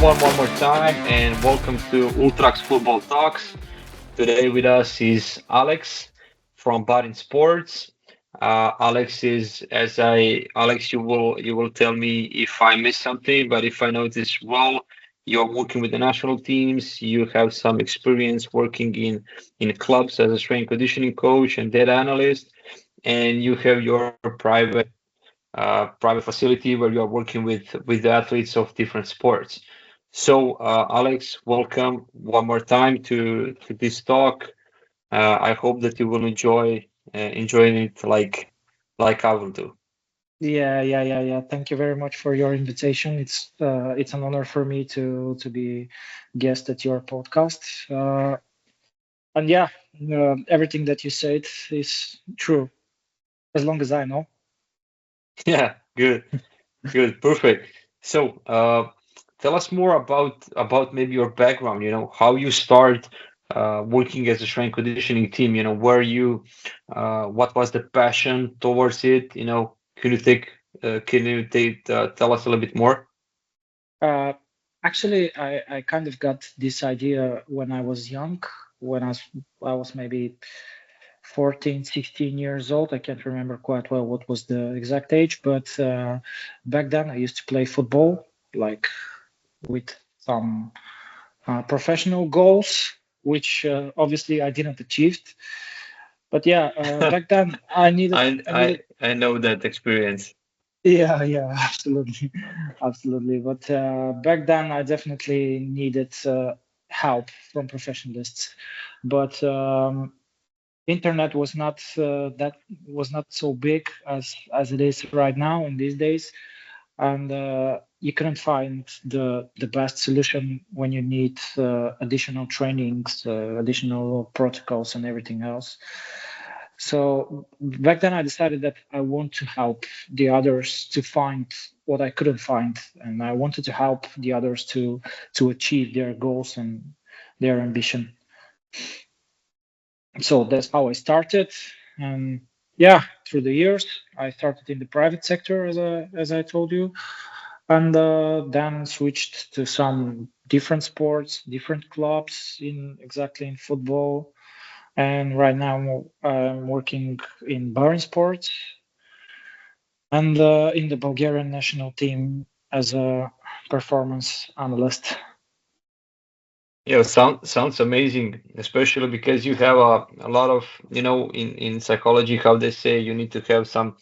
one more time, and welcome to Ultrax Football Talks. Today with us is Alex from Barin Sports. Alex, you will tell me if I missed something, but if I notice well, you're working with the national teams. You have some experience working in clubs as a strength conditioning coach and data analyst, and you have your private facility where you are working with the athletes of different sports. So, Alex, welcome one more time to this talk. I hope that you will enjoying it like I will do. Yeah. Thank you very much for your invitation. It's an honor for me to be guest at your podcast. And yeah, everything that you said is true, as long as I know. Yeah, good, perfect. So, tell us more about maybe your background. How you start working as a strength conditioning team. What was the passion towards it? Can you tell us a little bit more? Uh, Actually, I kind of got this idea when I was young, when I was maybe 14, 16 years old. I can't remember quite well what was the exact age, but back then I used to play football, like with some professional goals, which obviously I didn't achieve. But yeah, back then I needed. I know that experience. Yeah, absolutely, absolutely. But back then I definitely needed help from professionalists. But internet was not so big as it is right now in these days, and you couldn't find the best solution when you need additional trainings, additional protocols, and everything else. So back then, I decided that I want to help the others to find what I couldn't find, and I wanted to help the others to achieve their goals and their ambition. So that's how I started, and yeah, through the years, I started in the private sector, as I told you, and then switched to some different sports, different clubs in football. And right now I'm working in Barin Sports and in the Bulgarian national team as a performance analyst. Yeah, sounds amazing, especially because you have a lot of, in psychology, how they say you need to have some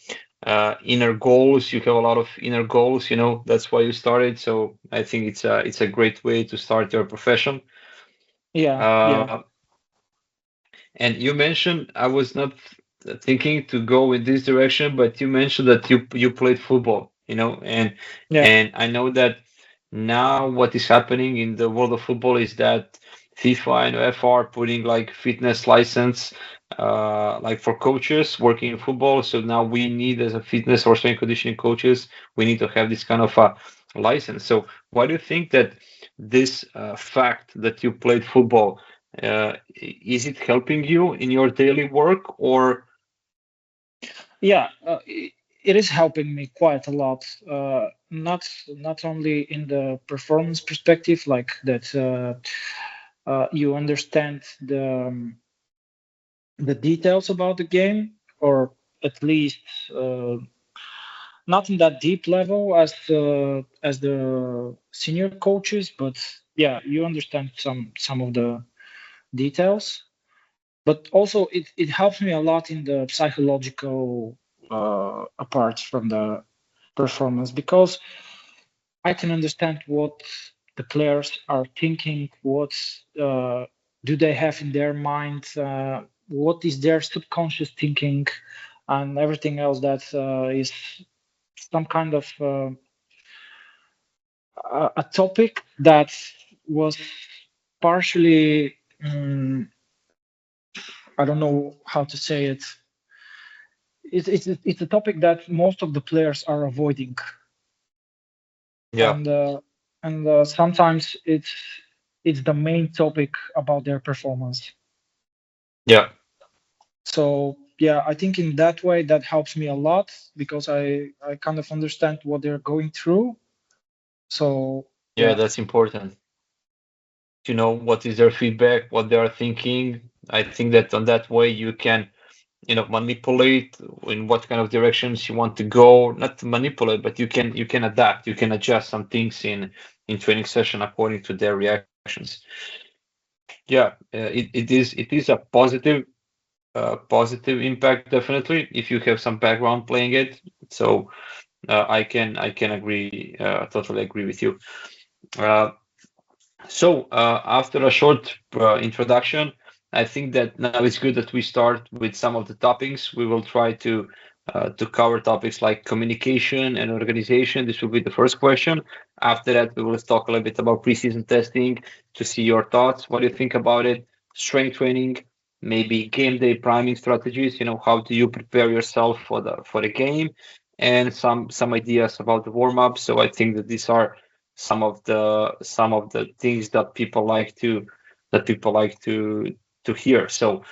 inner goals. You have a lot of inner goals, that's why you started. So I think it's a great way to start your profession. Yeah. Uh, and you mentioned I was not thinking to go in this direction, but you mentioned that you played football, Yeah. and I know that now what is happening in the world of football is that FIFA and UEFA are putting like fitness license, like for coaches working in football. So now we need as a fitness or strength conditioning coaches, we need to have this kind of a license. So why do you think that this fact that you played football is it helping you in your daily work or Yeah, it is helping me quite a lot. Not only in the performance perspective, like that, you understand the details about the game, or at least uh, not in that deep level as the senior coaches, but yeah, you understand some of the details. But also, it helps me a lot in the psychological apart from the performance, because I can understand what the players are thinking, what do they have in their mind, what is their subconscious thinking, and everything else that is some kind of a topic that was partially, I don't know how to say it. It's a topic that most of the players are avoiding, yeah, and sometimes it's the main topic about their performance. yeah, So yeah, I think in that way that helps me a lot, because I kind of understand what they're going through. So Yeah, Yeah. that's important to know what is their feedback, what they are thinking. I think that on that way you can, manipulate in what kind of directions you want to go. Not to manipulate, but you can adapt, you can adjust some things in training session according to their reactions. Yeah, it is a positive impact definitely if you have some background playing it. So I can agree, totally agree with you. Uh, So, after a short introduction, I think that now it's good that we start with some of the topics. We will try to cover topics like communication and organization. This will be the first question. After that, we will talk a little bit about preseason testing to see your thoughts. What do you think about it? Strength training, maybe game day priming strategies. How do you prepare yourself for the game, and some ideas about the warm up. So I think that these are some of the things that people like to hear. So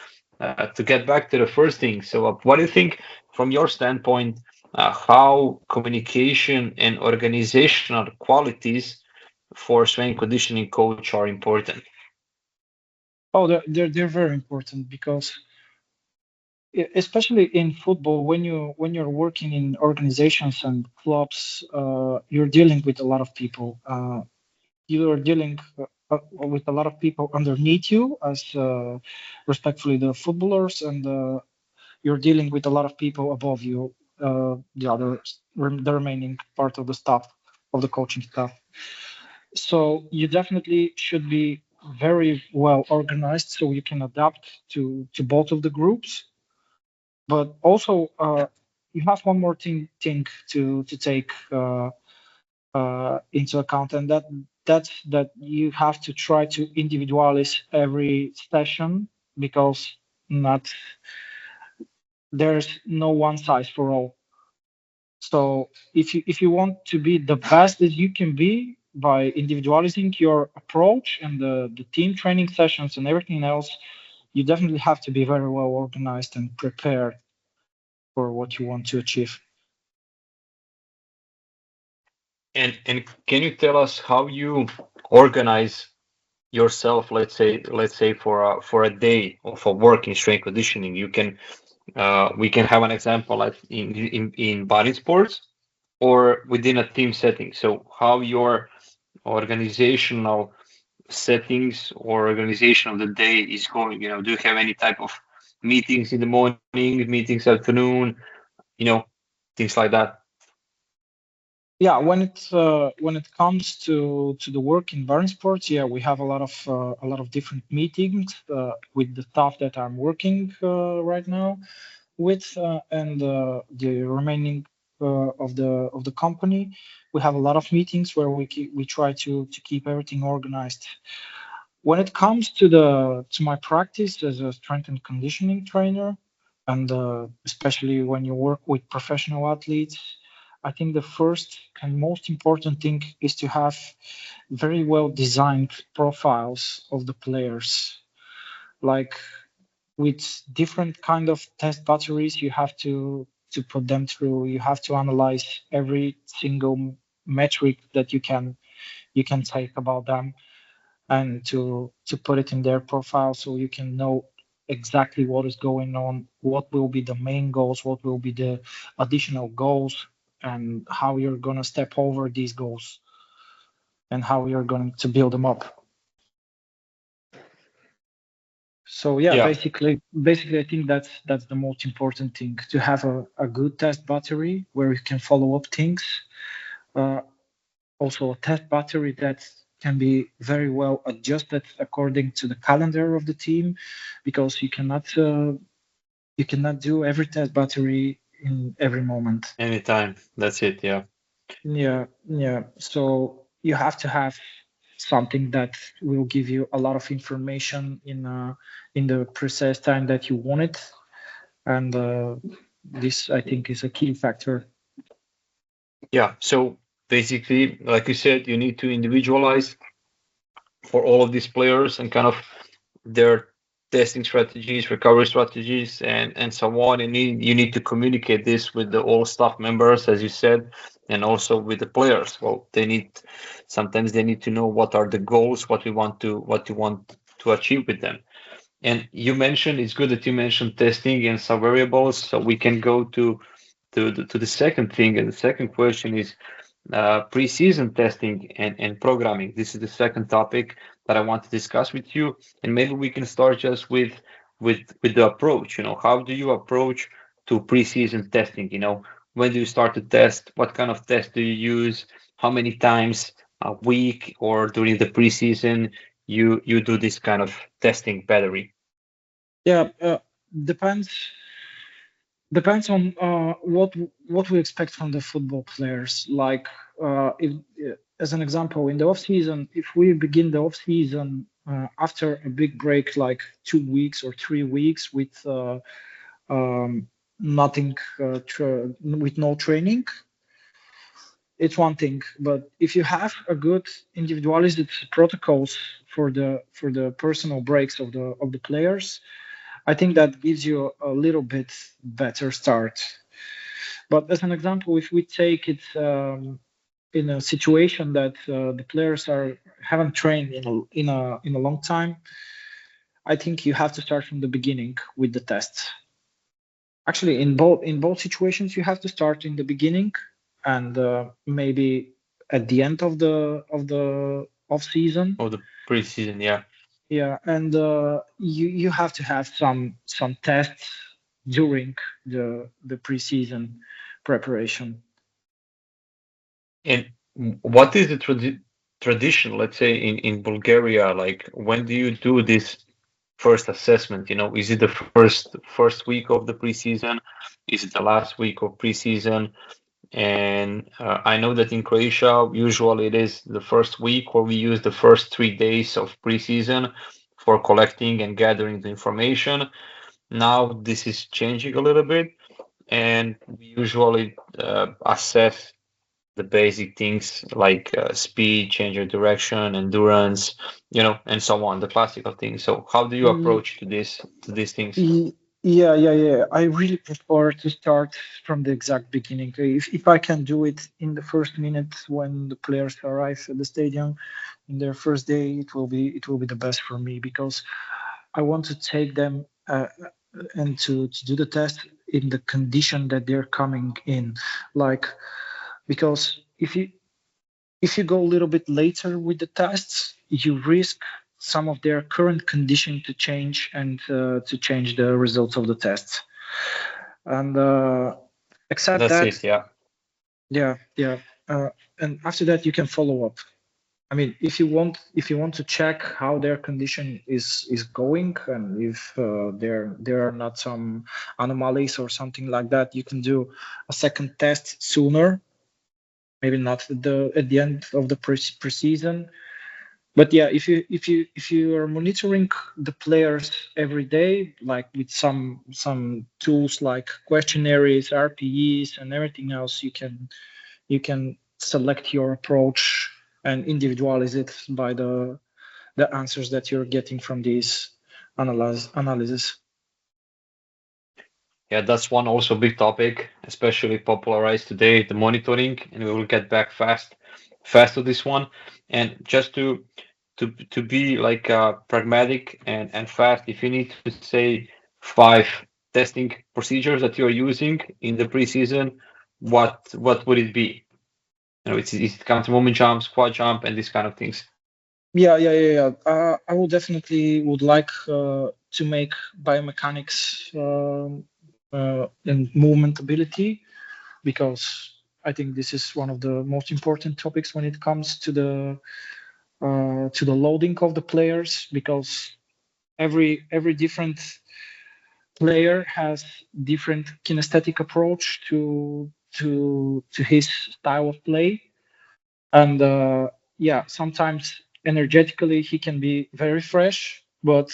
to get back to the first thing, so what do you think from your standpoint, how communication and organizational qualities for strength conditioning coach are important? Oh, they're very important because especially in football, when you're working in organizations and clubs, you're dealing with a lot of people. You are dealing with a lot of people underneath you as respectfully the footballers, and you're dealing with a lot of people above you, the remaining part of the staff, of the coaching staff. So you definitely should be very well organized so you can adapt to both of the groups. But also, you have one more thing to take into account, and that's that you have to try to individualize every session, because not there's no one size for all. So if you want to be the best that you can be by individualizing your approach and the team training sessions and everything else, you definitely have to be very well organized and prepared for what you want to achieve. And can you tell us how you organize yourself, let's say for a day of a work in strength conditioning? We can have an example like in body sports or within a team setting. So how your organizational settings or organization of the day is going. Do you have any type of meetings in the morning, meetings afternoon, you know, things like that? Yeah, when it comes to the work in Barn Sports, yeah, we have a lot of different meetings with the staff that I'm working right now with, and the remaining of the company. We have a lot of meetings where we try to keep everything organized. When it comes to my practice as a strength and conditioning trainer, and especially when you work with professional athletes, I think the first and most important thing is to have very well designed profiles of the players. Like with different kind of test batteries, you have to put them through. You have to analyze every single metric that you can take about them, and to put it in their profile so you can know exactly what is going on, what will be the main goals, what will be the additional goals, and how you're going to step over these goals, and how you're going to build them up. So yeah, Yeah, basically I think that's the most important thing, to have a good test battery where you can follow up things. uh, Also a test battery that can be very well adjusted according to the calendar of the team, because you cannot do every test battery in every moment. anytime. That's it. Yeah. Yeah, yeah. So you have to have something that will give you a lot of information in the precise time that you want it, and this I think is a key factor. Yeah. So basically, like you said, you need to individualize for all of these players and kind of their testing strategies, recovery strategies, and so on. And you need to communicate this with the all staff members, as you said, and also with the players. Well, they need sometimes they need to know what are the goals, what you want to achieve with them. And you mentioned it's good that you mentioned testing and some variables, so we can go to the second thing. And the second question is preseason testing and programming. This is the second topic that I want to discuss with you, and maybe we can start just with the approach. How do you approach to preseason testing? When do you start to test? What kind of test do you use? How many times a week or during the preseason you do this kind of testing battery? Yeah, depends depends on what we expect from the football players. Like, if as an example, in the off season, if we begin the off season after a big break, like 2 weeks or 3 weeks with nothing, with no training, it's one thing. But if you have a good individualized protocols for the personal breaks of the players, I think that gives you a little bit better start. But as an example, if we take it in a situation that the players are haven't trained in a long time, I think you have to start from the beginning with the tests. Actually, in both situations, you have to start in the beginning and maybe at the end of the off season. Or the preseason? Yeah. Yeah, and you have to have some tests during the preseason preparation. And what is the tradition, let's say in Bulgaria? Like, when do you do this first assessment? Is it the first week of the preseason? Is it the last week of preseason? And I know that in Croatia, usually it is the first week, or we use the first 3 days of preseason for collecting and gathering the information. Now this is changing a little bit, and we usually assess the basic things like speed, change of direction, endurance, and so on, the classical things. So how do you Ye- approach to these things? ye- Yeah, yeah, yeah. I really prefer to start from the exact beginning. If I can do it in the first minute when the players arrive at the stadium in their first day, it will be the best for me because I want to take them and to do the test in the condition that they're coming in. Like, because if you go a little bit later with the tests, you risk some of their current condition to change and to change the results of the tests. And except That's that, it, yeah. yeah, yeah. And after that, you can follow up. I mean, if you want to check how their condition is going, and if there are not some anomalies or something like that, you can do a second test sooner. Maybe not at the end of the preseason, but yeah, if you are monitoring the players every day, like with some tools like questionnaires, RPEs, and everything else, you can select your approach and individualize it by the answers that you're getting from these analysis. Yeah, that's one also big topic, especially popularized today, the monitoring, and we will get back fast to this one. And just to be like pragmatic and fast, if you need to say 5 testing procedures that you're using in the preseason, what would it be? It comes to moment jump, squat jump, and these kind of things. Yeah, yeah, yeah, yeah. I will definitely would like to make biomechanics and movement ability, because I think this is one of the most important topics when it comes to the loading of the players, because every different player has different kinesthetic approach to his style of play, and yeah, sometimes energetically he can be very fresh, but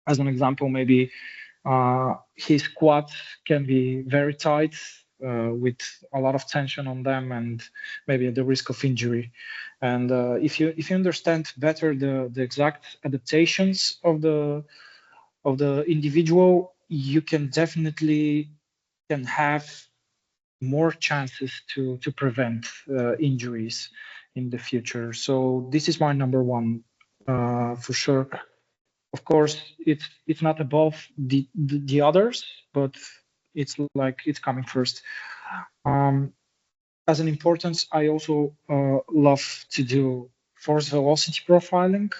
as an example, maybe his quads can be very tight with a lot of tension on them, and maybe at the risk of injury. And if you understand better the exact adaptations of the individual, you can definitely can have more chances to prevent injuries in the future. So this is my number one for sure. Of course, it's not above the others, but it's like it's coming first. Um, as an importance, I also love to do force velocity profiling,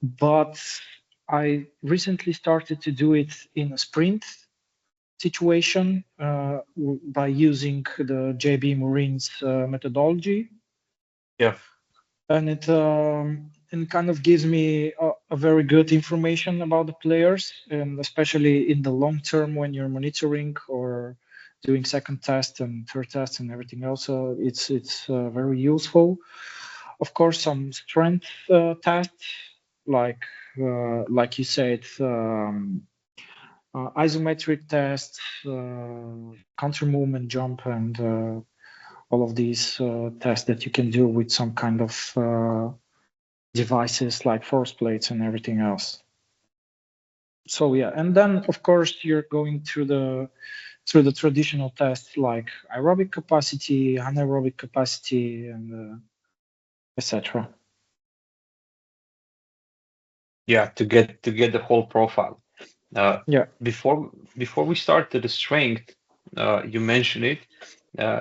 but I recently started to do it in a sprint situation by using the JB Marine's methodology, Yeah. and kind of gives me a very good information about the players, and especially in the long term when you're monitoring or doing second test and third test and everything else. It's very useful. Of course, some strength tests like you said. Isometric tests, counter movement jump, and all of these tests that you can do with some kind of devices like force plates and everything else. So yeah, and then of course you're going through the traditional tests like aerobic capacity, anaerobic capacity, and etc. Yeah, to get the whole profile. Uh, Yeah. before we start to the strength, you mentioned it.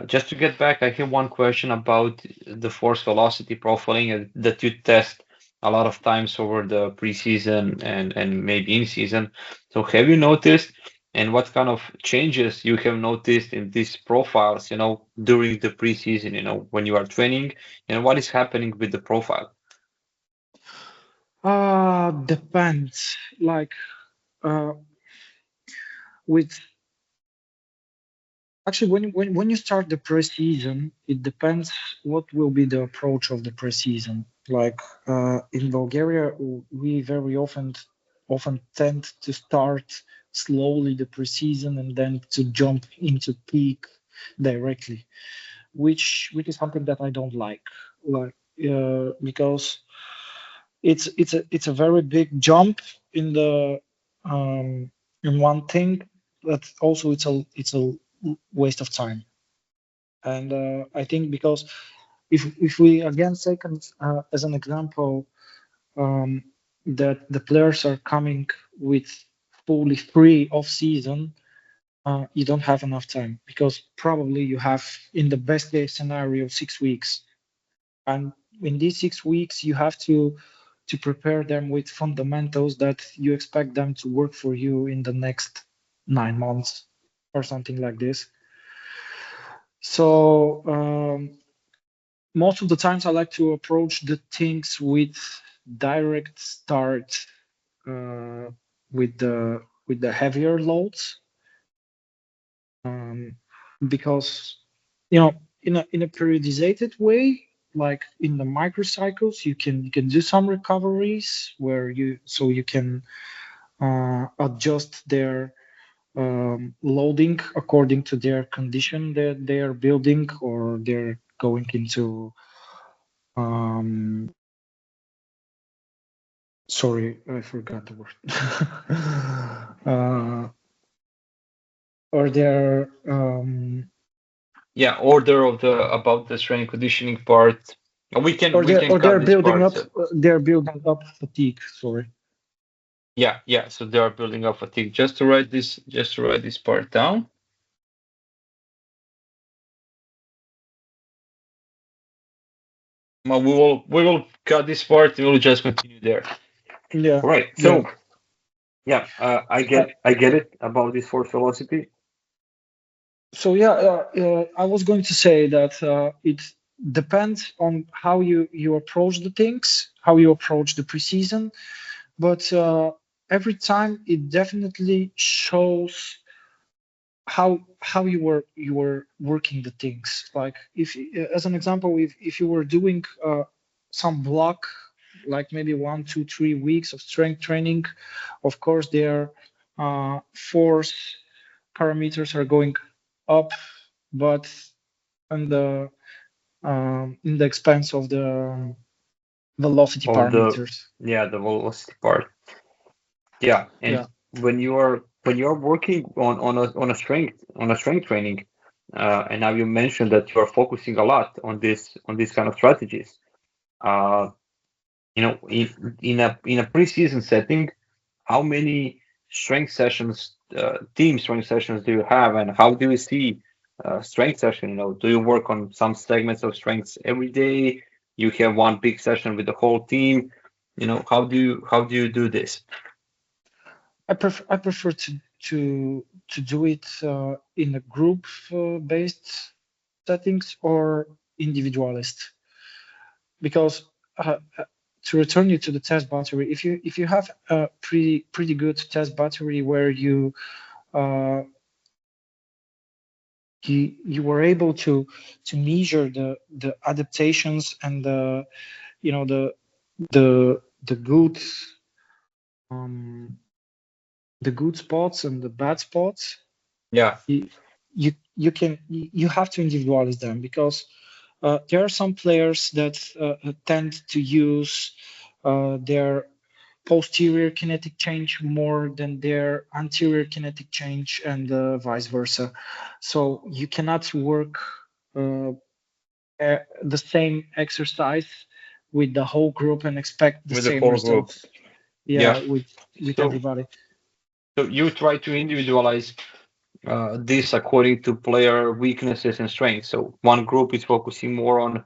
Just to get back, I have one question about the force velocity profiling that you test a lot of times over the preseason and maybe in season. So have you noticed, and what kind of changes you have noticed in these profiles, during the preseason, when you are training, and what is happening with the profile? Depends. Like uh, with Actually, when you start the preseason, it depends what will be the approach of the preseason. Like in Bulgaria, we very often tend to start slowly the preseason and then to jump into peak directly, which is something that I don't like because it's a very big jump in the in one thing, but also it's a waste of time. And I think because if we again take as an example um, that the players are coming with fully free off season, you don't have enough time because probably you have in the best case scenario 6 weeks, and in these 6 weeks you have to prepare them with fundamentals that you expect them to work for you in the next 9 months or something like this. So most of the times I like to approach the things with direct start uh, with the heavier loads, um, because in a periodizated way, like in the microcycles, you can do some recoveries where you can adjust their loading according to their condition that they are building or they're going into. Um, Sorry, I forgot the word. Or they're Yeah, order of the about the strength conditioning part. We can or cut they're this building part. up they're building up fatigue. Sorry. Yeah, yeah. So they are building up fatigue. Just to write this part down. Well, we will cut this part. We will just continue there. Yeah, All right. yeah. So yeah, I Uh, get it about this force velocity. so yeah, I was going to say that it depends on how you approach the things, how you approach the preseason, but every time it definitely shows how you were working the things. Like if as an example, if you were doing some block, like maybe 1 2 3 weeks of strength training, of course their force parameters are going up, but in the expense of the velocity Of the parameters. Yeah, the velocity part. Yeah, and Yeah. when you are working on a strength training, and now you mentioned that you are focusing a lot on these kind of strategies. Uh, in a preseason setting, how many strength sessions, team strength sessions do you have, and how do you see strength session? Do you work on some segments of strengths every day? You have one big session with the whole team. How do you do this? I prefer to do it in a group based settings or individualist, because to return you to the test battery, if you have a pretty good test battery where uh, you were able to measure the adaptations and the good um, the good spots and the bad spots, Yeah, you have to individualize them, because there are some players that tend to use their posterior kinetic change more than their anterior kinetic change, and vice versa. So you cannot work uh, the same exercise with the whole group and expect the with the same whole group. results. Yeah. Yeah, with So everybody. so you try to individualize this according to player weaknesses and strengths. So one group is focusing more on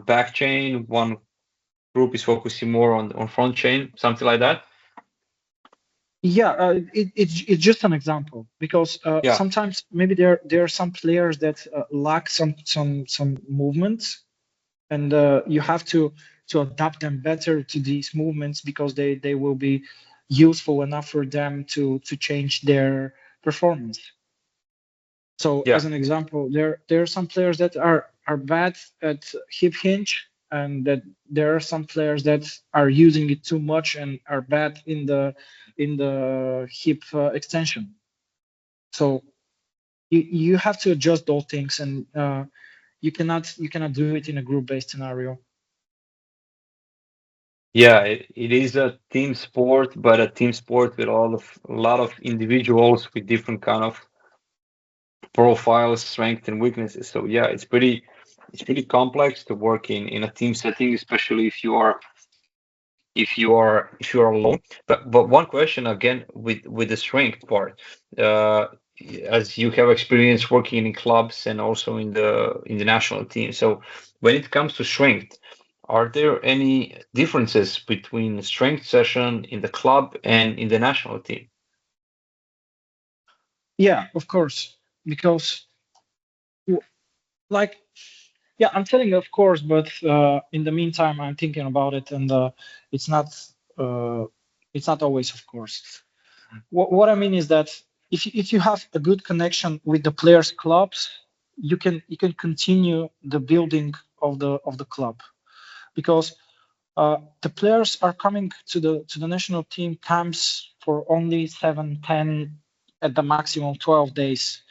back chain, one group is focusing more on front chain, something like that. Yeah, it's just an example, because Yeah, sometimes maybe there are some players that lack some movements, and you have to adapt them better to these movements, because they will be useful enough for them to change their performance. So yeah, as an example, there are some players that are bad at hip hinge, and that there are some players that are using it too much and are bad in the hip extension. So you have to adjust those things, and you cannot do it in a group based scenario. yeah. It is a team sport, but a team sport with a lot of individuals with different kind of profiles, strength, and weaknesses. So yeah, it's pretty complex to work in a team setting, especially if you are alone. But one question again with the strength part, uh, as you have experience working in clubs and also in the national team. So when it comes to strength, are there any differences between the strength session in the club and in the national team? Yeah, of course, because w- like, yeah, I'm telling you, of course, but in the meantime, I'm thinking about it, and it's not uh, it's not always, of course. What I mean is that if you have a good connection with the players' clubs, you can continue the building of the club, because the players are coming to the national team camps for only 7, 10, at the maximum 12 days,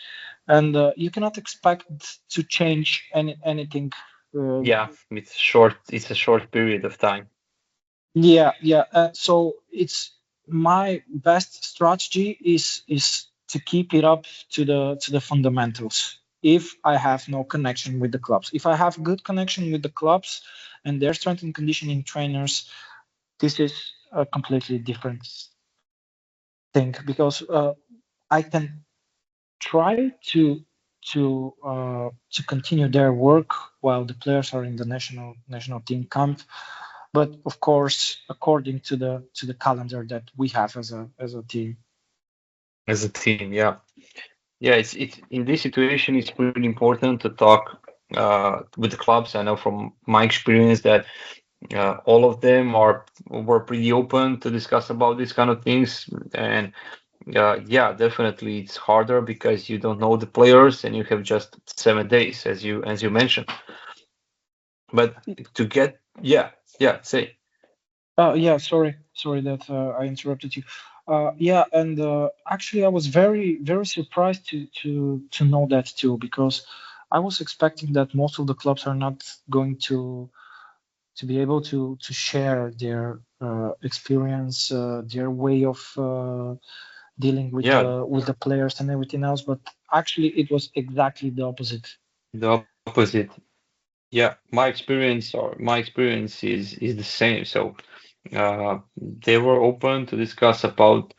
and you cannot expect to change anything. Uh, Yeah, it's a short period of time. yeah, yeah. So it's my best strategy is to keep it up to the fundamentals. If I have no connection with the clubs, if I have good connection with the clubs and their strength and conditioning trainers, this is a completely different thing, because I can try to continue their work while the players are in the national team camp, but of course according to the calendar that we have as a team. As a team. Yeah, yeah. It's in this situation, it's pretty important to talk with the clubs. I know from my experience that all of them were pretty open to discuss about these kind of things. And yeah, definitely it's harder because you don't know the players and you have just 7 days, as you mentioned. But to get, yeah, yeah, say, Yeah, sorry that I interrupted you. Yeah, and actually I was very surprised to know that too, because I was expecting that most of the clubs are not going to be able to share their experience, their way of dealing Yeah, with the players and everything else. But actually, it was exactly the opposite. the opposite. Yeah, my experience is the same. So they were open to discuss about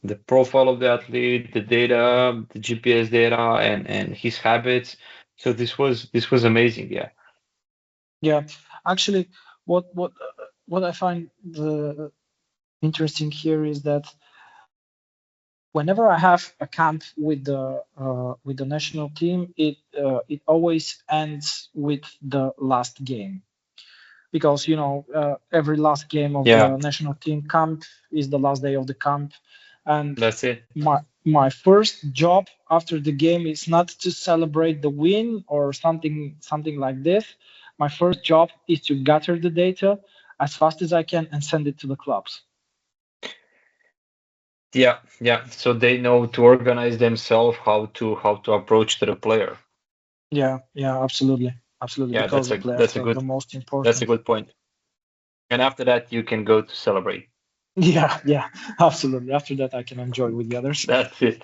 the profile of the athlete, the data, the GPS data, and his habits. So this was amazing. Yeah, Yeah, actually, what I find the interesting here is that whenever I have a camp with the national team, it always ends with the last game because every last game of yeah, the national team camp is the last day of the camp, and that's it. my first job after the game is not to celebrate the win or something like this. My first job is to gather the data as fast as I can and send it to the clubs. Yeah, yeah. So they know to organize themselves, how to approach to the player. Yeah, yeah, absolutely, absolutely, Yeah, because that's the a players that's a are the good most that's a important. good point. And after that, you can go to celebrate. Yeah, yeah, absolutely. After that, I can enjoy with the others That's it.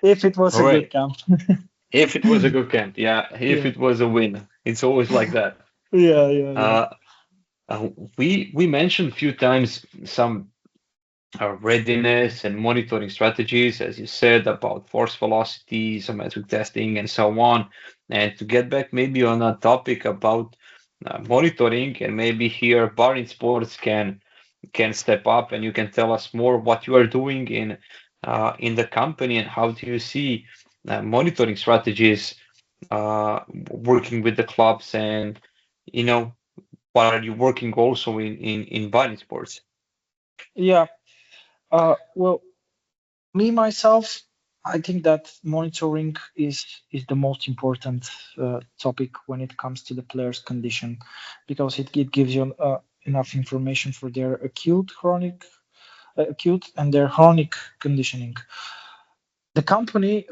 if it was All a good right. camp. If it was a good camp, yeah. If Yeah, it was a win, it's always like that. yeah, yeah, yeah. Uh, we mentioned a few times some readiness and monitoring strategies, as you said, about force velocity, isometric testing, and so on. And to get back maybe on a topic about monitoring, and maybe here Barin Sports can step up, and you can tell us more what you are doing in the company, and how do you see monitoring strategies working with the clubs, and you know what are you working also in Barin Sports? Yeah. Well, me myself, I think that monitoring is the most important topic when it comes to the player's condition, because it gives you enough information for their acute and their chronic conditioning. The company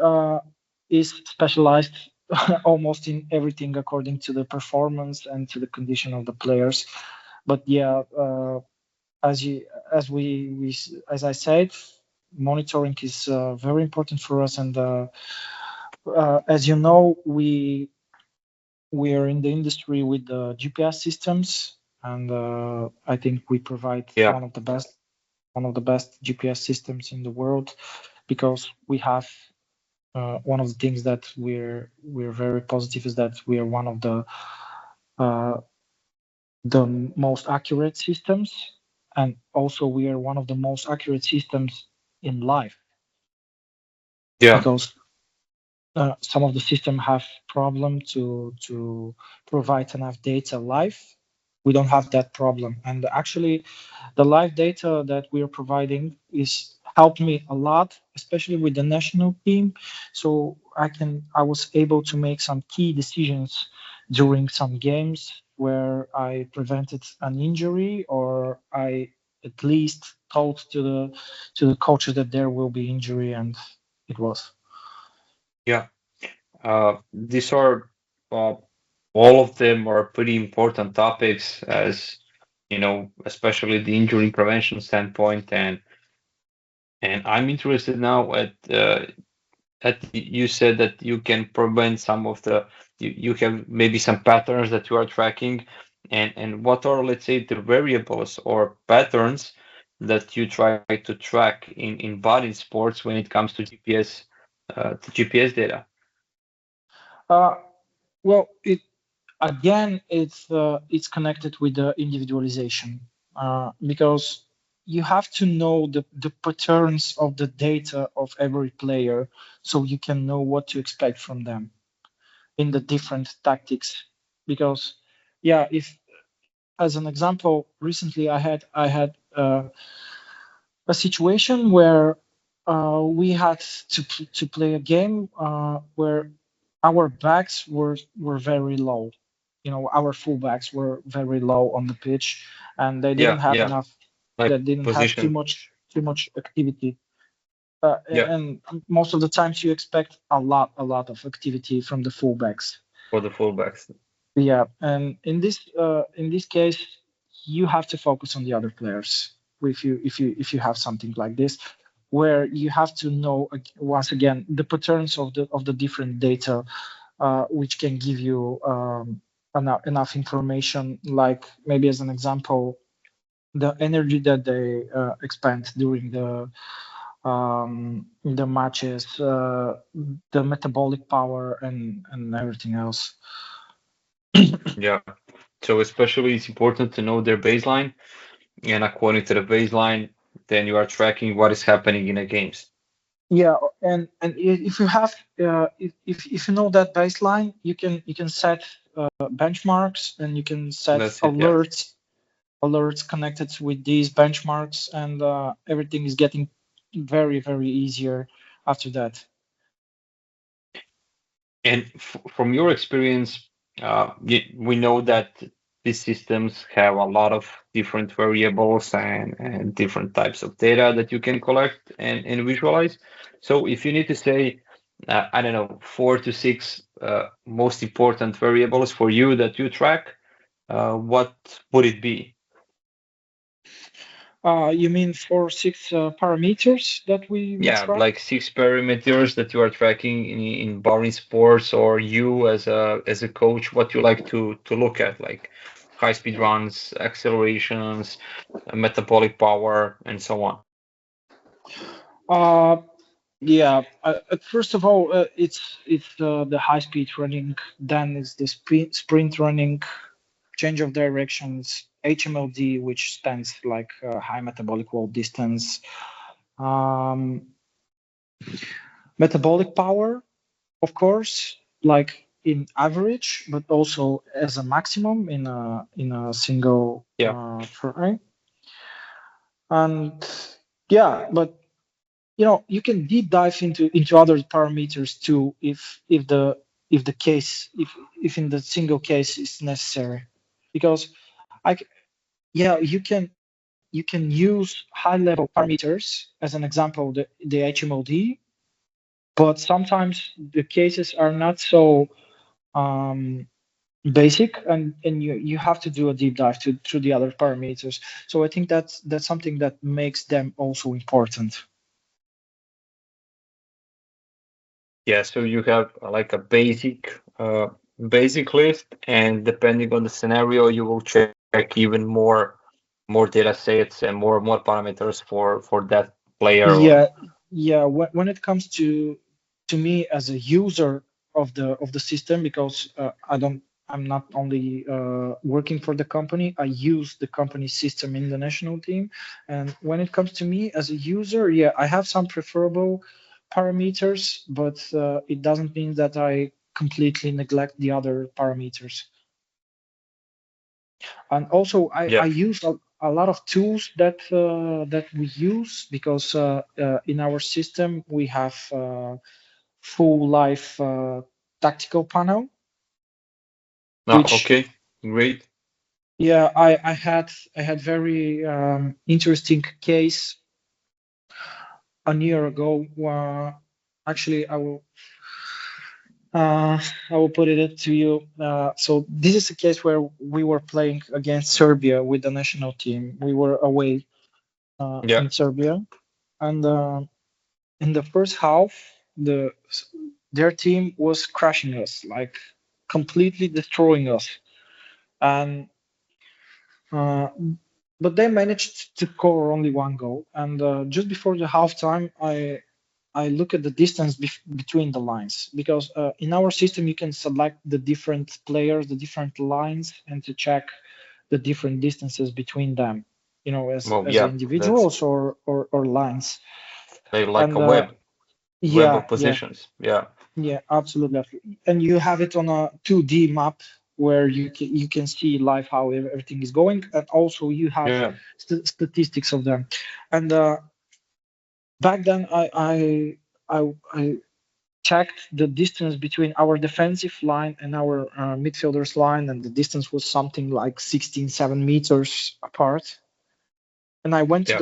is specialized almost in everything according to the performance and to the condition of the players. But yeah, as you we as I said, monitoring is very important for us. And as you know, we are in the industry with the GPS systems, and I think we provide Yeah, one of the best GPS systems in the world, because we have one of the things that we're very positive is that we are one of uh, the most accurate systems, and also we are one of the most accurate systems in life, yeah, because some of the system have problem to provide enough data live. We don't have that problem, and actually the live data that we are providing is helped me a lot, especially with the national team. So I was able to make some key decisions during some games where I prevented an injury, or I at least told to the coaches that there will be injury, and it was. yeah. These are uh, all of them are pretty important topics, as especially the injury prevention standpoint. And I'm interested now at you said that you can prevent some of you have maybe some patterns that you are tracking, and what are, let's say, the variables or patterns that you try to track in body sports when it comes to GPS data. Uh, well, it again, it's connected with the individualization, because you have to know the patterns of the data of every player, so you can know what to expect from them in the different tactics. Because, yeah, if as an example, recently I had a situation where we had to play a game where our backs were very low. Our fullbacks were very low on the pitch, and they didn't Yeah, have yeah, enough. They like didn't have position. too much activity. Yeah, And most of the times you expect a lot of activity from the fullbacks. for the fullbacks. Yeah, and in this case, you have to focus on the other players if you have something like this. where you have to know once again the patterns of the different data, which can give you enough information. Like maybe as an example, the energy that they expend during the matches, the metabolic power, and everything else. Yeah. So especially it's important to know their baseline, and according to the baseline, then you are tracking what is happening in the games. Yeah, and if you have if you know that baseline, you can set benchmarks, and you can set That's it. Yeah. alerts connected with these benchmarks, and everything is getting very easier after that. And from your experience, we know that these systems have a lot of different variables and different types of data that you can collect and visualize. So if you need to say, I don't know, 4 to 6 most important variables for you that you track, what would it be? You mean for six parameters that we Yeah, track? like 6 parameters that you are tracking in barring sports, or you as a coach, what you like to look at, like high speed runs, accelerations, metabolic power, and so on. Uh, yeah. First of all, it's the high speed running. Then it's the sprint running, change of directions, HMLD, which stands like high metabolic wall distance, um, metabolic power, of course, like in average, but also as a maximum in a single Yeah, try. And yeah, but you can deep dive into other parameters too if the case if in the single case is necessary, because I c- yeah you can use high level parameters as an example the HMLD, but sometimes the cases are not so um, basic, and you have to do a deep dive to the other parameters. So I think that's something that makes them also important. yeah. So you have like a basic list, and depending on the scenario, you will check even more data sets and more parameters for that player or Yeah, yeah. When it comes to me as a user of the system, because I'm not only working for the company, I use the company system in the national team. And when it comes to me as a user, yeah, I have some preferable parameters, but it doesn't mean that I completely neglect the other parameters. And also, I yeah, use a lot of tools that we use, because in our system we have full life tactical panel, which okay, great, yeah I had very interesting case a year ago. Actually, uh, I will put it to you. So this is a case where we were playing against Serbia with the national team. We were away yeah, in Serbia, and in the first half, their team was crushing us, like completely destroying us, and uh, but they managed to score only one goal. And just before the halftime, I look at the distance between the lines, because in our system you can select the different players, the different lines, and to check the different distances between them, well, as yeah, that's individuals or lines. like And a web yeah, of yeah, positions. Yeah, yeah, absolutely. And you have it on a 2D map where you can see live how everything is going, and also you have yeah, statistics of them. And back then, I checked the distance between our defensive line and our midfielders line, and the distance was something like 16, 7 meters apart. And yeah, I went to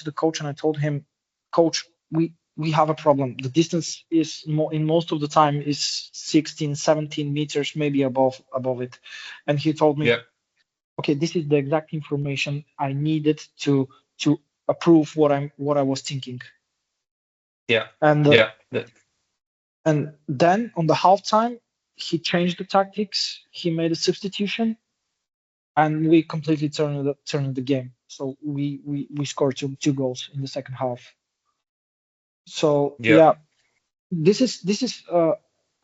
the coach and I told him, Coach, we have a problem. The distance is in most of the time is 16, 17 meters, maybe above it. And he told me, yeah, okay, this is the exact information I needed to approve what I was thinking. Yeah. And Yeah. and then on the halftime, he changed the tactics. He made a substitution, and we completely turned the game. So we scored two goals in the second half. So Yeah. yeah, this is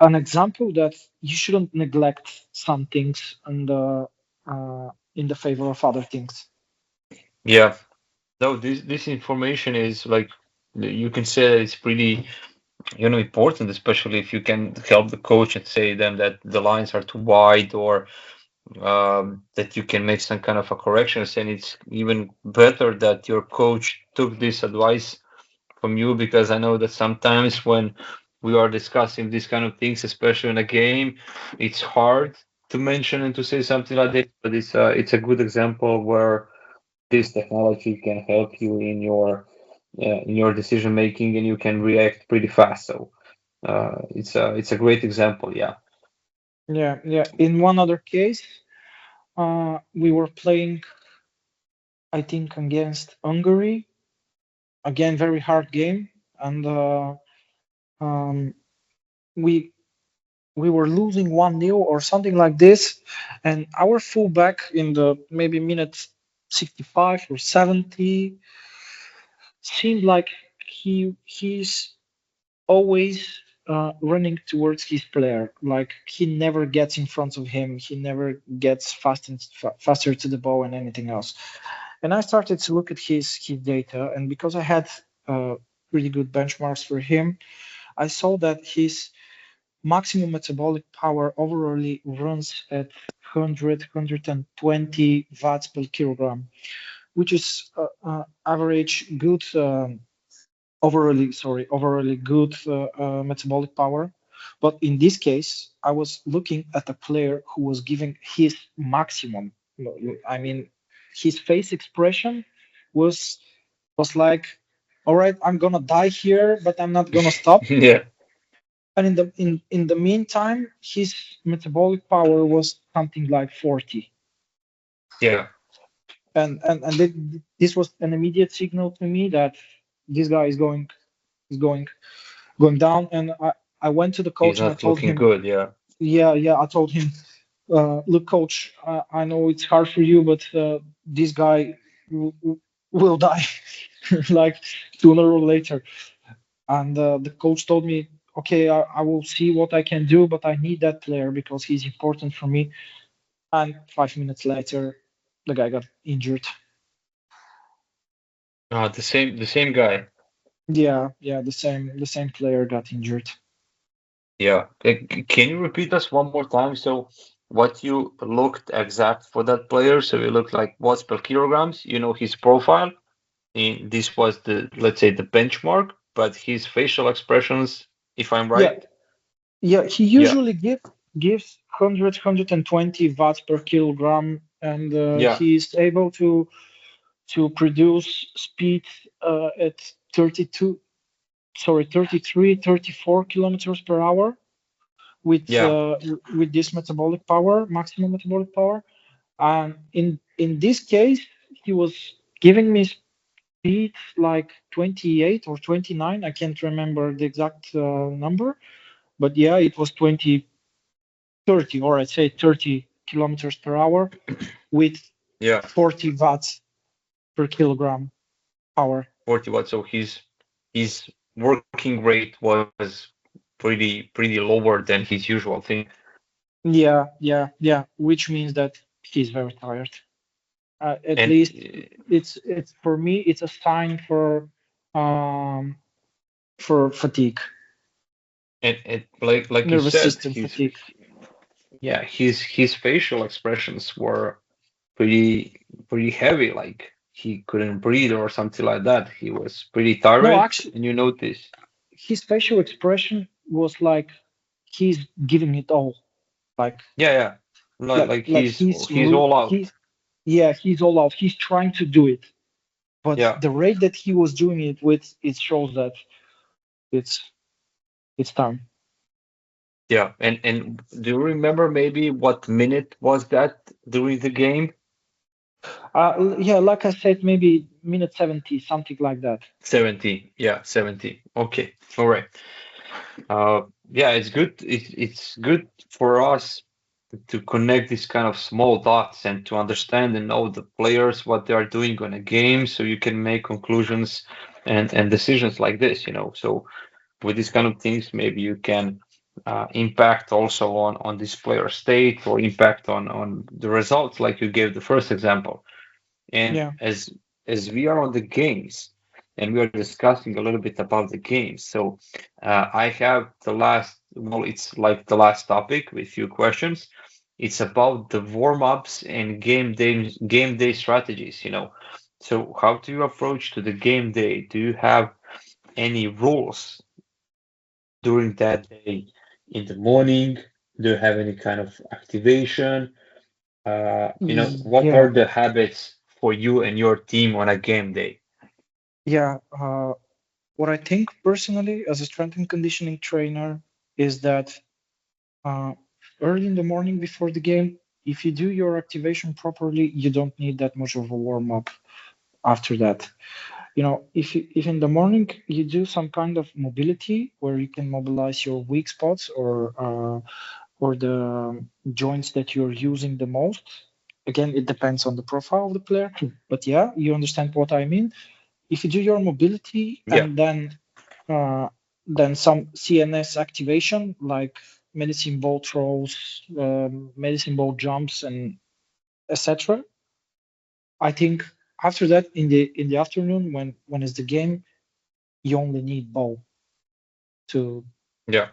an example that you shouldn't neglect some things and in the favor of other things. Yeah. No, this information is like you can say that it's pretty, important, especially if you can help the coach and say them that the lines are too wide or that you can make some kind of a corrections. And it's even better that your coach took this advice from you, because I know that sometimes when we are discussing these kind of things, especially in a game, it's hard to mention and to say something like this. But it's a good example where this technology can help you in your decision making, and you can react pretty fast. So it's a great example. Yeah. Yeah, yeah. In one other case, we were playing, I think, against Hungary. Again, very hard game, and um, we we were losing 1-0 or something like this, and our fullback in the maybe minute 65 or 70 seemed like he's always running towards his player. Like he never gets in front of him. He never gets faster to the ball and anything else. And I started to look at his data, and because I had pretty good benchmarks for him, I saw that his maximum metabolic power overall runs at 100, watts per kilogram, which is average good. Overall good metabolic power. But in this case, I was looking at a player who was giving his maximum. I mean, his face expression was was like, all right, I'm gonna die here, but I'm not gonna stop. Yeah. And in the meantime, his metabolic power was something like 40. Yeah. And this was an immediate signal to me that this guy is going down. And I went to the He's coach and I not told looking him, good. Yeah. yeah, I told him, look, coach, I know it's hard for you, but this guy will die like sooner or later. And the coach told me, okay, I will see what I can do, but I need that player because he's important for me. And 5 minutes later, the guy got injured. The same guy. Yeah, the same player got injured. Yeah. Can you repeat us one more time? So what you looked exact for that player? So you looked like watts per kilograms, his profile. This was let's say, the benchmark, but his facial expressions, if I'm Yeah, right. yeah, he Yeah. usually gives 100 watts per kilogram, and Yeah. he's able to produce speed at 32, sorry, 33, 34 kilometers per hour with Yeah. this metabolic power, maximum metabolic power. And in this case, he was giving me speed like 28 or 29. I can't remember the exact number, but yeah, it was 20, 30, or I'd say 30 kilometers per hour with Yeah. 40 watts per kilogram power. 40 watts. So his working rate was pretty lower than his usual thing. Yeah, which means that he's very tired. At And least it's for me, it's a sign um for fatigue, and like you nervous said, system fatigue. his facial expressions were pretty heavy, like he couldn't breathe or something like that. He was pretty No, tired, actually, and you notice. his facial expression was like he's giving it all. Like Yeah, yeah. Like like he's all out. he's all out. He's trying to do it, but Yeah, the rate that he was doing it with, it shows that it's it's time. yeah. And do you remember maybe what minute was that during the game? Yeah, like I said, maybe minute 70, something like that. 70. Yeah, 70. Okay. All right. Yeah, it's good. It's good for us to connect these kind of small dots and to understand and know the players, what they are doing on a game, so you can make conclusions and decisions like this, you know. So with these kind of things, maybe you can impact also on this player state or impact on the results, like you gave the first example. And Yeah. as we are on the games and we are discussing a little bit about the games, so I have the last, well, it's like the last topic with few questions. It's about the warm-ups and game day strategies, you know. So how do you approach to the game day? Do you have any rules during that day in the morning? Do you have any kind of activation? What are Yeah. the habits for you and your team on a game day? Yeah. What I think personally as a strength and conditioning trainer is that uh, early in the morning before the game, if you do your activation properly, you don't need that much of a warm up after that. If in the morning you do some kind of mobility where you can mobilize your weak spots or the joints that you're using the most. Again, it depends on the profile of the player, but yeah, you understand what I mean. If you do your mobility Yeah, and then some CNS activation like medicine ball throws, medicine ball jumps, and etc. I think after that, in the afternoon, when it's the game, you only need ball to yeah,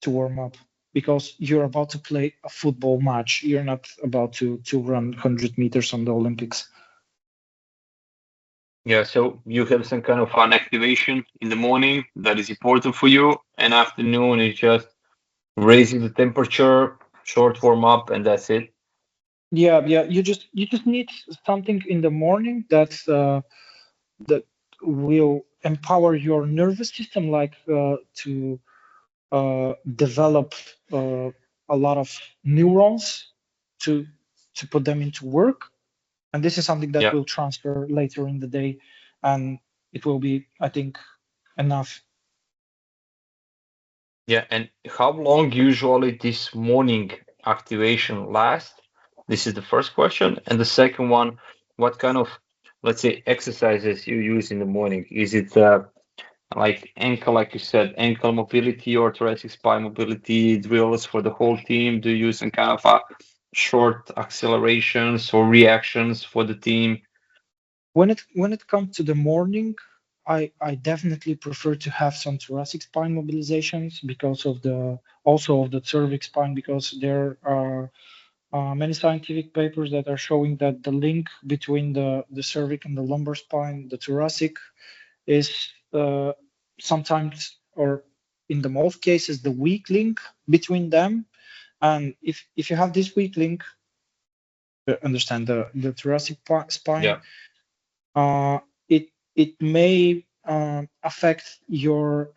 to warm up because you're about to play a football match. You're not about to run 100 meters on the Olympics. yeah. So you have some kind of fun activation in the morning that is important for you, and afternoon is just raising the temperature, short warm up, and that's it. Yeah, yeah. You just need something in the morning that will empower your nervous system, like to develop a lot of neurons to to put them into work. And this is something that Yeah, will transfer later in the day, and it will be, I think, enough. yeah. And how long usually this morning activation lasts? This is the first question. And the second one, what kind of, let's say, exercises you use in the morning? Is it like ankle, like you said, ankle mobility or thoracic spine mobility drills for the whole team? Do you use some kind of short accelerations or reactions for the team? When it comes to the morning, I definitely prefer to have some thoracic spine mobilizations because of the also of the cervic spine, because there are many scientific papers that are showing that the link between the cervic and the lumbar spine, the thoracic, is sometimes, or in the most cases, the weak link between them. And if you have this weak link, understand the thoracic spine, Yeah, it may affect your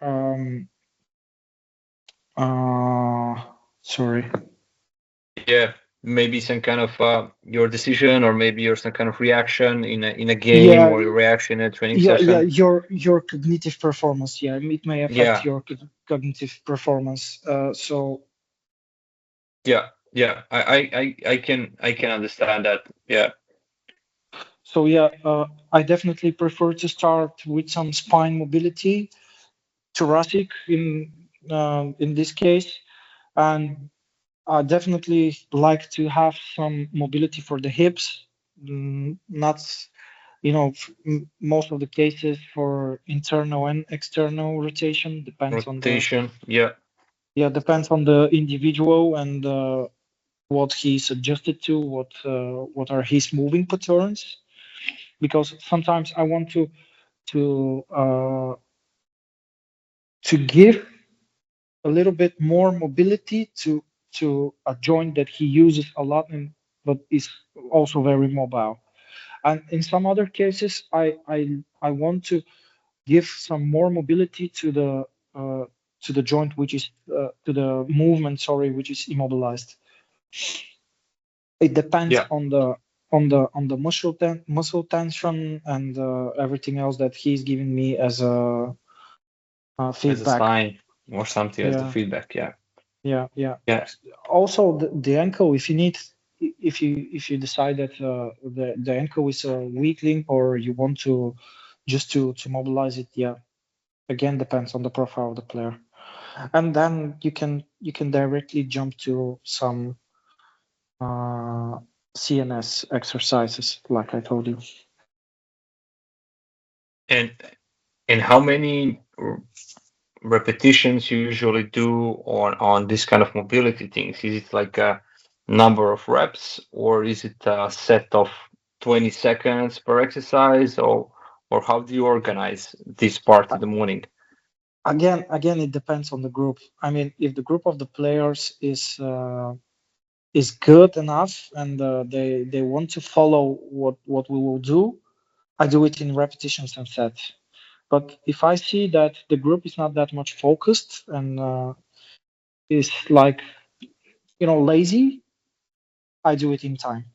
uh, sorry. yeah. Maybe some kind of your decision, or maybe your some kind of reaction in a game, Yeah, or your reaction in a training yeah, session. your cognitive performance. Yeah, it may affect Yeah, your cognitive performance. yeah, yeah. I can understand that. Yeah, Yeah, I definitely prefer to start with some spine mobility, thoracic in this case, and I definitely like to have some mobility for the hips. Not, most of the cases for internal and external rotation depends on the rotation. Yeah, yeah depends on the individual and what he's adjusted to, what are his moving patterns. Because sometimes I want to uh, to give a little bit more mobility to a joint that he uses a lot and but is also very mobile. And in some other cases, I want to give some more mobility uh, to the joint which is to the movement, sorry, which is immobilized. It depends yeah. on the on the muscle tension and everything else that he's giving me as a As a feedback. sign or something as the Yeah, feedback. Yeah. yeah. Yeah. Also, the ankle, if you need, if you decide that the ankle is a weak link or you want to just to mobilize it, yeah, again depends on the profile of the player. And then you can directly jump to some uh, CNS exercises, like I told you. And how many repetitions you usually do on this kind of mobility things? Is it like a number of reps, or is it a set of 20 seconds per exercise, or how do you organize this part Uh, of the morning? Again, it depends on the group. I mean, if the group of the players is good enough and they want to follow what we will do, I do it in repetitions and sets. But if I see that the group is not that much focused and is like lazy, I do it in time.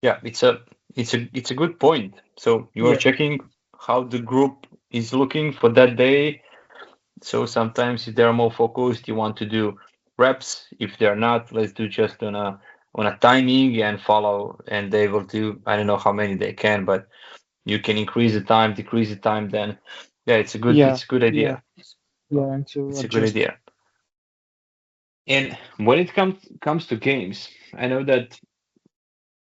Yeah, it's a good point. So you are Yeah, checking how the group is looking for that day. So sometimes if they're more focused, you want to do reps. If they're not, let's do just on a timing and follow, and they will do, I don't know how many they can, but you can increase the time, decrease the time, then yeah, yeah, it's a good yeah, idea. yeah, and to It's a good adjust. idea. And when it comes to games, I know that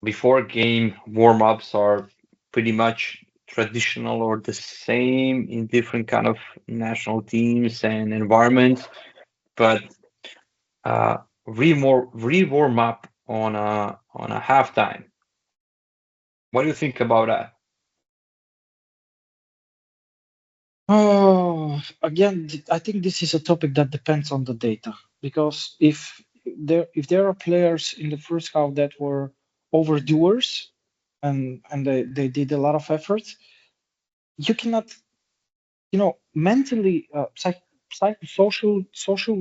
before game warm-ups are pretty much traditional or the same in different kind of national teams and environments, but re-warm up on a halftime. What do you think about that? Oh, again, I think this is a topic that depends on the data because if there are players in the first half that were overdoers and they did a lot of effort, you cannot, mentally, social,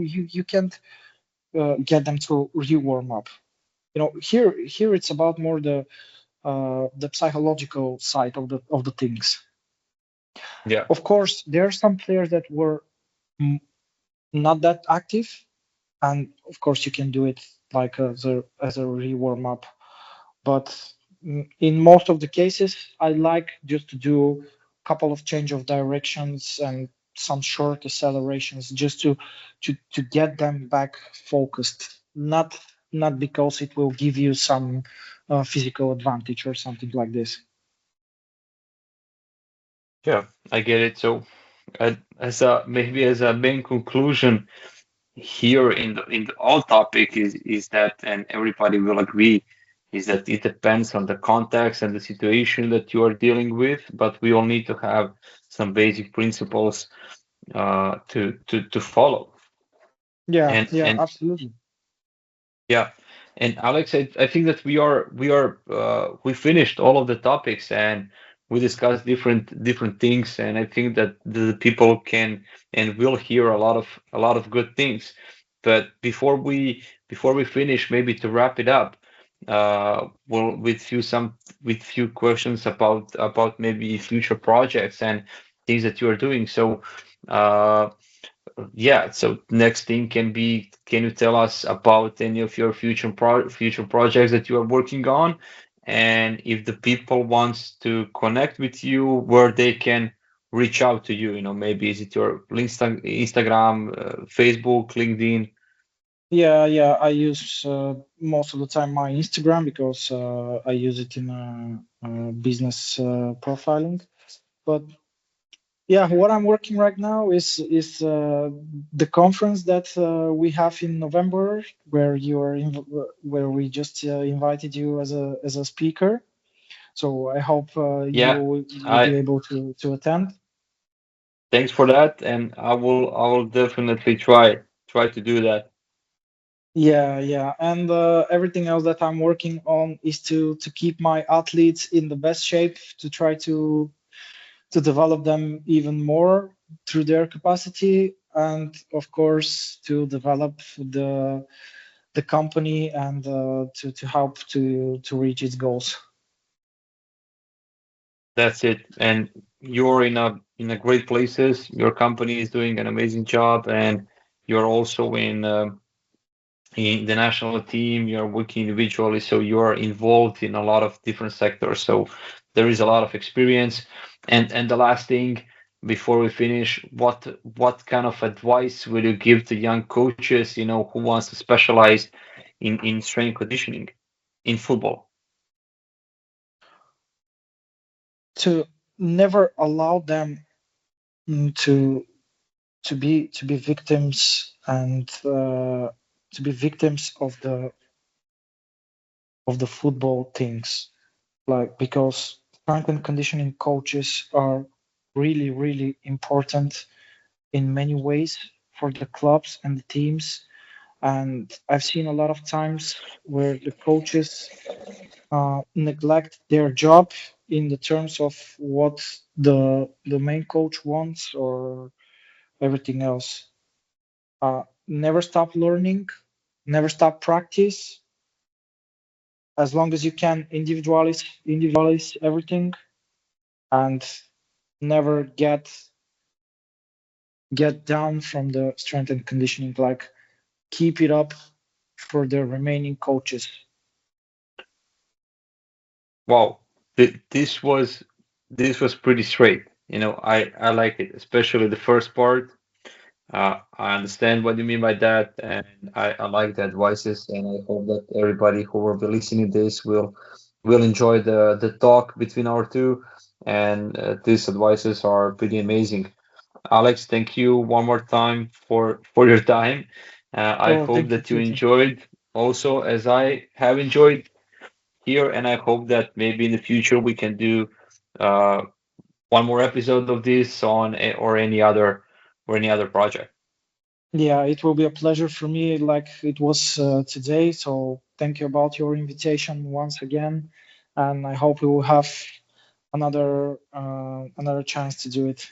you can't get them to re-warm up. Here it's about more the psychological side of the things. Yeah, Of course, there are some players that were mm, not that active, and of course you can do it like as a re-warm up. But in most of the cases, I like just to do a couple of change of directions and some short accelerations just to get them back focused. Not because it will give you some physical advantage or something like this. yeah, I get it. So, as a maybe as a main conclusion here in the all topic is that, and everybody will agree, is that it depends on the context and the situation that you are dealing with, but we all need to have some basic principles to follow. Yeah, yeah, And absolutely. yeah, and Alex, I think that we finished all of the topics and we discussed different things, and I think that the people can and will hear a lot of good things. But before we finish, maybe to wrap it up, well, with few questions about maybe future projects and things that you are doing. So. Uh, yeah, so next thing can be, can you tell us about any of your future projects that you are working on? And if the people wants to connect with you, where they can reach out to you, maybe is it your Instagram, Facebook, LinkedIn? Yeah, yeah. I use most of the time my Instagram because I use it in business profiling. But yeah, what I'm working right now is the conference that we have in November, where where we just invited you as a speaker. So I hope Yeah, you will be I able to attend. thanks for that, and I will definitely try to do that. Yeah, yeah, and everything else that I'm working on is to keep my athletes in the best shape, to try to develop them even more through their capacity, and of course to develop the company and to help to reach its goals. That's it. And you're in a great places. Your company is doing an amazing job, and you're also in the national team. You're working individually, so you're involved in a lot of different sectors. So there is a lot of experience. And the last thing before we finish, what kind of advice will you give to young coaches, who wants to specialize in strength conditioning in football? To never allow them to be victims and to be victims of the football things, like, because strength and conditioning coaches are really important in many ways for the clubs and the teams. And I've seen a lot of times where the coaches neglect their job in the terms of what the main coach wants or everything else. Never stop learning, never stop practice. As long as you can, individualize everything, and never get down from the strength and conditioning. Like, keep it up for the remaining coaches. Wow, this was pretty straight. I like it, especially the first part. I understand what you mean by that, and I like the advices, and I hope that everybody who will be listening to this will enjoy the talk between our two. And these advices are pretty amazing. Alex, thank you one more time for your time. I Oh, hope thank you that you too, Tim. enjoyed also as I have enjoyed here, and I hope that maybe in the future we can do uh, one more episode of this or any other project. Yeah, it will be a pleasure for me, like it was today. So thank you about your invitation once again, and I hope we will have another chance to do it.